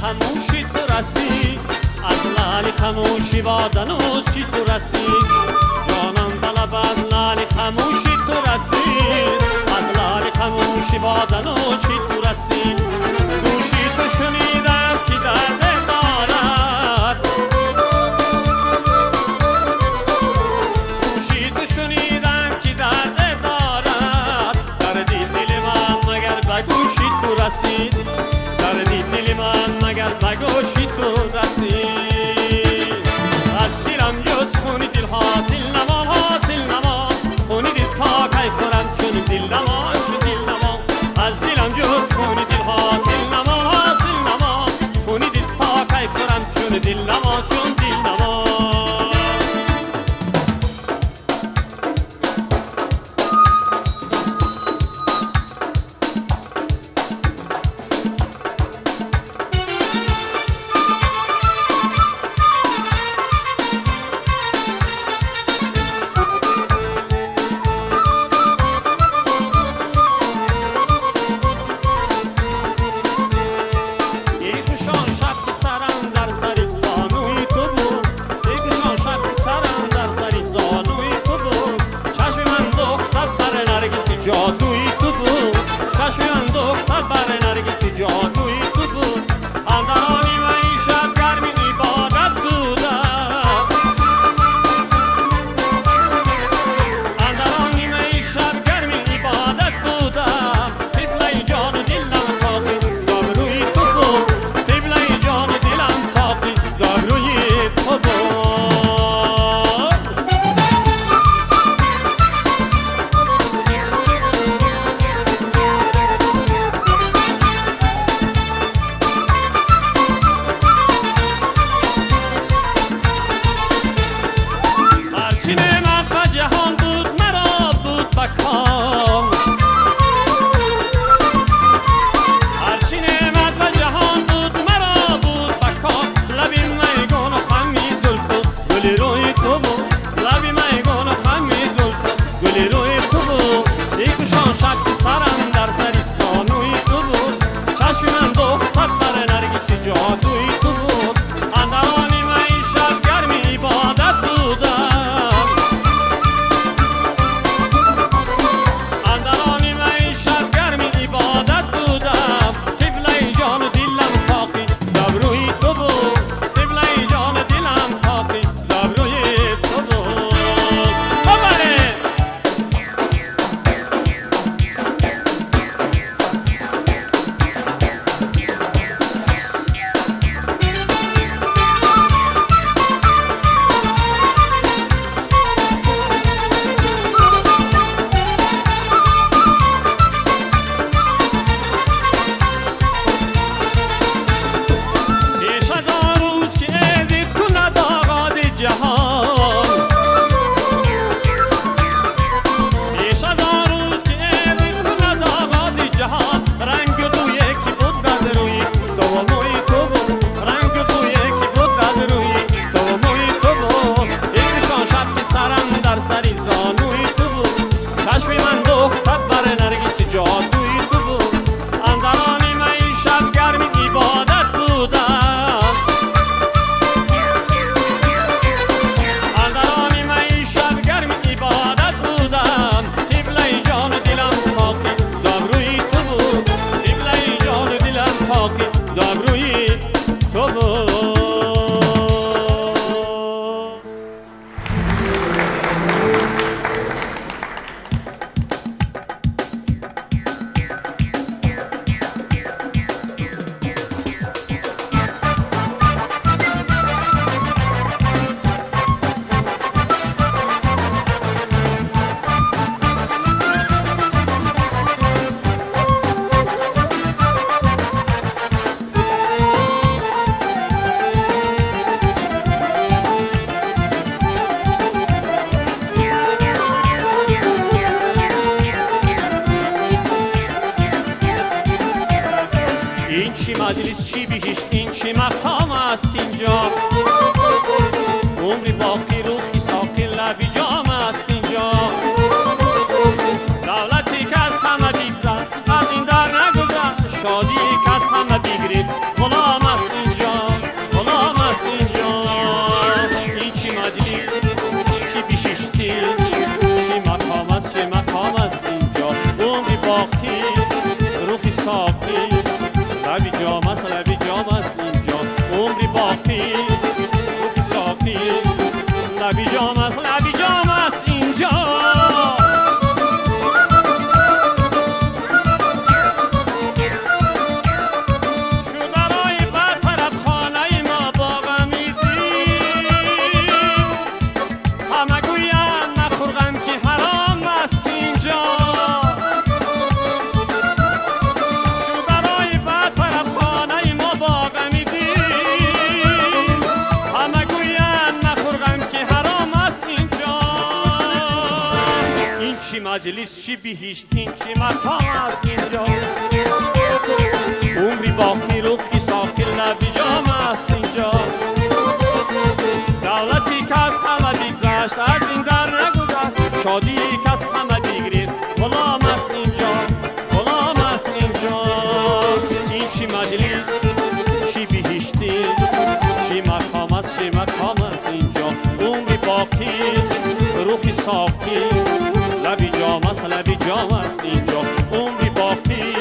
خموشی تو رسید، از لعل خموشی با دنوشی تو رسید، جانم طلب از لعل خموشی تو رسید، از لعل خموشی با دنوشی تو رسید. گوشی تو شنیدم که درد دارد، گوشی تو شنیدم که درد دارد، دردی دل من مگر به گوشی تو رسید، دردی دل من مگر به گوشی تو رسید. از دلم جز خون دل حاصل نما، حاصل نما، خون دل تا کی خورم چون دل نما، چون دل نما. از دلم جز خون دل حاصل نما، حاصل نما، خون دل تا کی خورم چون دل نما، چون دل نما. جادوی تو بود، چشم من دختر بر نرگسی جادوی تو بود، اندرانی و این شب گرمی عبادت بودم، اندرانی و این شب گرمی عبادت بودم. قبله جان دلم تاقی دابروی تو بود، قبله جان دلم تاقی دابروی تو بود. این چی مجلس چی بهشت این چی مقام است اینجا، عمری باقی رو کی ساقی لبی جام است اینجا. دولتی که از همه بیگذر از این در نگذر، شادی که از همه بیگریب غلام است مجلس چی بهشت این چی مقام است اینجا عمری باقی روخی ساکن لبی جام است اینجا دولتی که از همه بگذشت از این در نگذشت شادی که از همه بگیرید غلام است اینجا غلام است اینجا این چی مجلس چی بهشتی چی مقام است چی مقام است اینجا عمری باقی روخی ساقی لبی جام است لبی جام است اینجا عمری باقی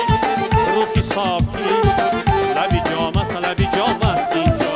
روخی ساقی لبی جام است لبی جام است اینجا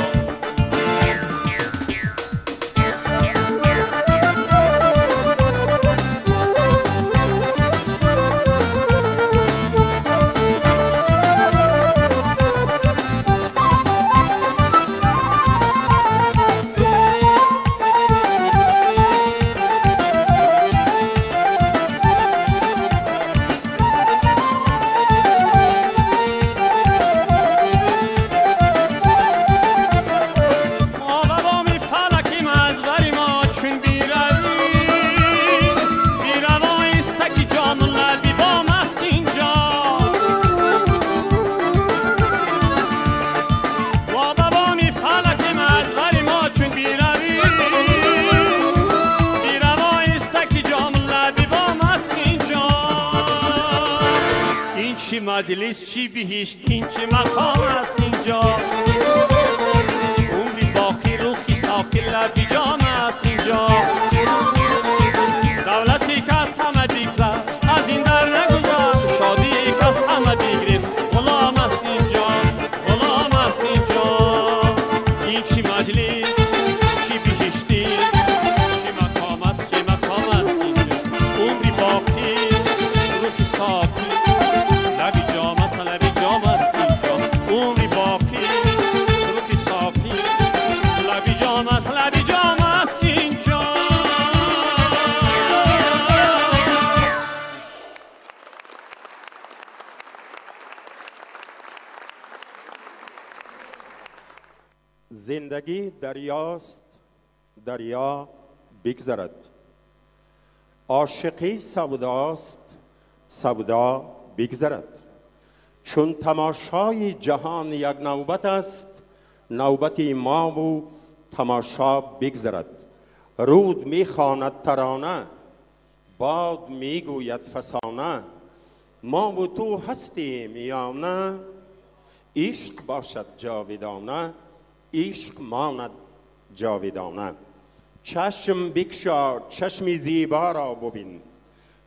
مجلس چی بهشت این چه مقام است اینجا عمری باقی روخی ساکن لبی جام است اینجا دولتی که از همه بگذشت از این در نگذشت شادی که از همه بگیرید غلام است اینجا غلام است اینجا این چی مجلس چی بهشتی چی مقام است چی مقام است اینجا عمری باقی روخی ساکن زندگی دریاست دریا بگذرد عاشقی سوداست سودا بگذرد چون تماشای جهان یک نوبت است نوبت ما و تماشا بگذرد رود میخواند ترانه باد میگوید فسانه ما و تو هستیم یا نه عشق باشد جاودانه عشق ماند جاودانه چشم بگشا چشم زیبا را ببین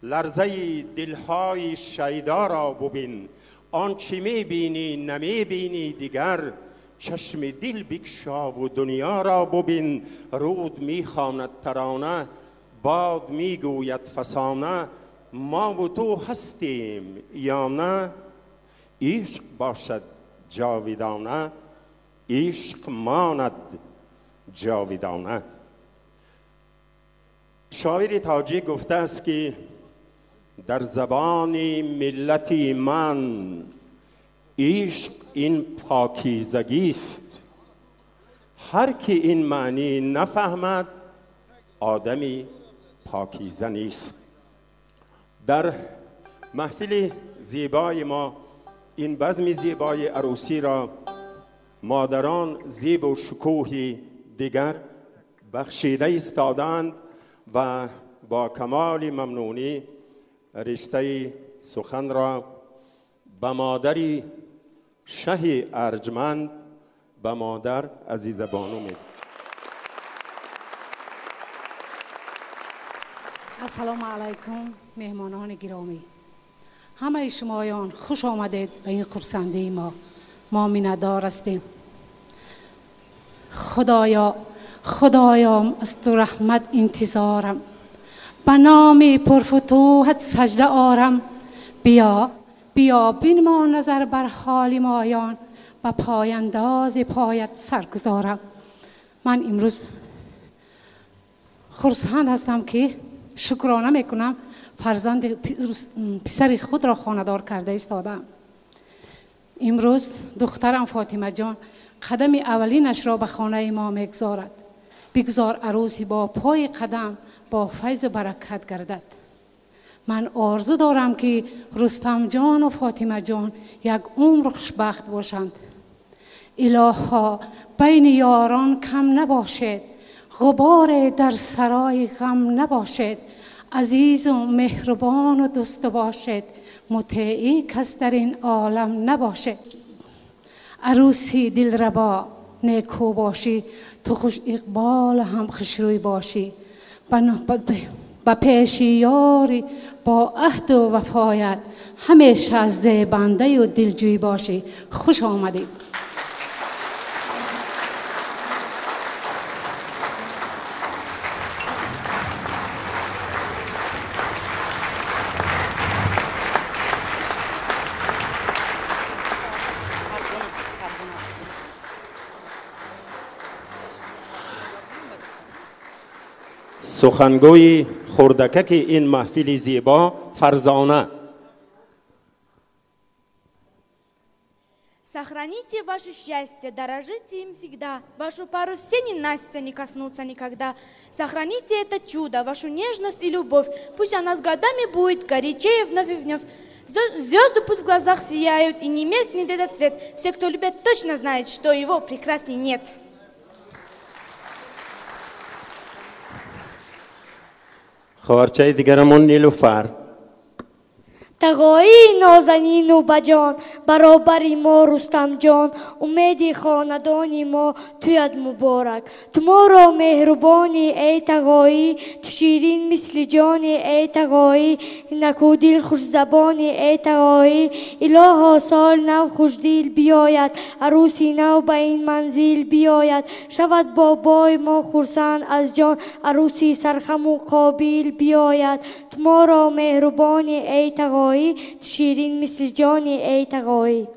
لرزه دلهای شیدا را ببین آنچه میبینی نمیبینی دیگر چشم دل بگشا و دنیا را ببین رود میخواند ترانه باد میگوید فسانه ما و تو هستیم یا نه عشق باشد جاودانه عشق ماند جاودانه شاعر تاجیک گفته است که در زبان ملتی من عشق این پاکیزگی است هر که این معنی نفهمد آدمی پاکیزه نیست در محفل زیبای ما این بزم زیبای عروسی را مادران زیب و شکوهی دیگر بخشیده ایستادند و با کمال ممنونی رشته سخن را به مادری شه ارجمند به مادر عزیز بانو می‌دهم. السلام علیکم مهمانان گرامی همه شمایان خوش آمدید به این خرسندی ما میندار هستیم خدایا از تو رحمت انتظارم به نام پرفتوحت سجده آرم بیا بنما نظر بر حال مایان و پاینداز پایت سرگذارم من امروز خرسند هستم که شکرانه میکنم فرزند پسر خود را خانه‌دار کرده ایستادم امروز دخترم فاطمه جان قدم اولینش را به خانه ما میگذارد بگذار عروسی با پای قدم با فیض برکت گردد من آرزو دارم که رستم جان و فاطمه جان یک عمر خوشبخت باشند. الها بین یاران کم نباشد، غبار در سرای غم نباشد. عزیز و مهربان و دوست باشد، مطیعی کس در این عالم نباشد. عروسی دلربا نیکو باشی، تو خوش اقبال هم خوشروی باشی. با پیش یاری با عهد و وفایت، همیشه زیبنده و دلجوی باشی. خوش آمدید. سخنگوی خردکک این محفل زیبا فرزانه. Сохраните ваше счастье, дорожите им всегда. Вашу пару все ненастья не коснутся никогда. Сохраните это чудо, вашу нежность и любовь. Пусть она с годами будет горячее вновь и вновь. Звезды пусть в глазах сияют, и не меркнет этот цвет. Все, кто любят, точно знают, что его прекрасней нет. خبرچه دیگرمون نیلوفر. تقایی نازنین و بجان، برابری ما رستم جان. امیدی خاندانی ما تویت مبارک. تو ما را مهربانی ای تقایی، تو شیرین مثل جانی ای تقایی. نکودیل خوش زبانی ای تقایی. الها سال نو خوش دیل بیاید، عروسی نو به این منزل بیاید. شود بابای ما خرسند از جان، عروسی سرخم و قابل بیاید. تو ما را مهربانی ای تقایی، تو شیرین مثل جانی ای تقایی.